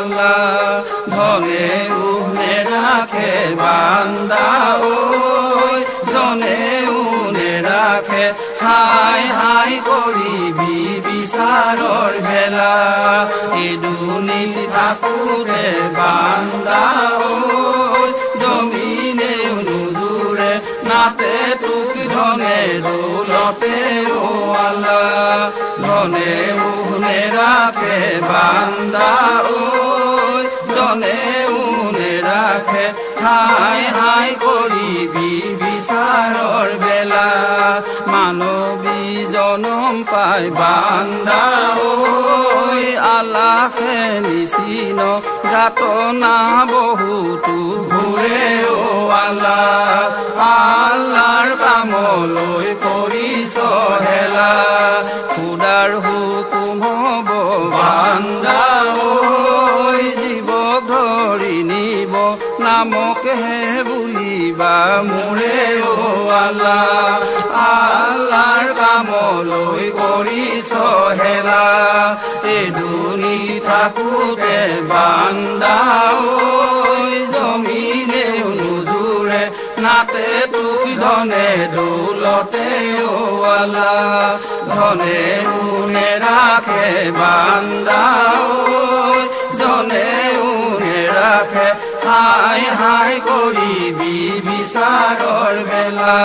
আল্লাহ ধনে উনে রাখে বান্দা ওই জনে উনে রাখে হাই হাই করিবি বিচারর বেলা এই দুর্নীতি থাকুরে বান্দা ওই জমিনে নুজুরে নাতে তুক ধনে দৌলতে ও আল্লাহ ধনে উনে রাখে বান্দা ওই জনে উনে রাখে হাই হাই করিবি বিচারর বেলা মানবী জনম পাই বান্দা ওই আল্লাহে নিচিন যাতনা বহুতো ঘূৰে ও আল্লাহ আল্লাহৰ কামলৈ কৰিছ হেলা খুদাৰ হুকুম হ'ব বান্দা ওই জীৱক ধৰি নিব নামকহে বুলিবা মোৰে ও আল্লাহ আল্লাহৰ কামলৈ কৰিছ হেলা এই দুৰ্নীতি থাকোতে বান্দা ওই জমিনে নুজুৰে নাতে তুক ধনে দৌলতে ও আল্লাহ ধনে উনে ৰাখে বান্দা ওই জনে উনে ৰাখে হাই হাই কৰিবি বিচাৰৰ বেলা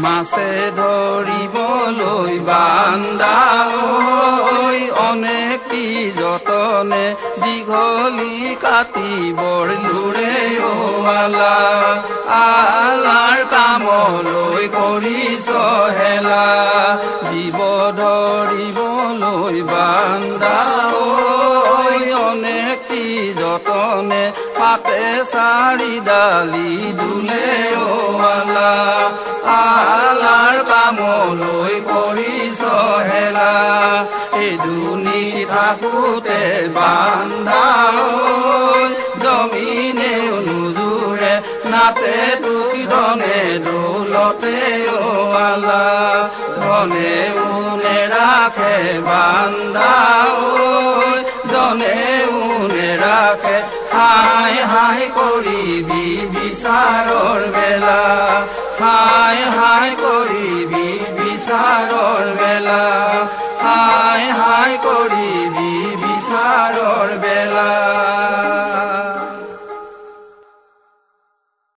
মাছে ধৰিবলৈ বান্দা ওই অনেকটি যতনে দীঘলি কাটিবৰ লুৰে ও আল্লাহ আল্লাহৰ কামলৈ কৰিছ হেলা জীৱ ধৰিবলৈ বান্দা ওই অনেকটি যতনে পাতে চাৰি ডালি দুলে ও আল্লাহ আল্লাহৰ কামলৈ কৰিছ হেলা এই দুৰ্নীতি থাকোতে বান্দা ওই জমিনে নুজুৰে নাতে তুক ধনে দৌলতে ও আল্লাহ ধনে উনে ৰাখে বান্দা ওই জনে উনে ৰাখে হাই হাই কৰিবি বিচাৰৰ বেলা হাই হাই কৰিবি বিচাৰৰ বেলা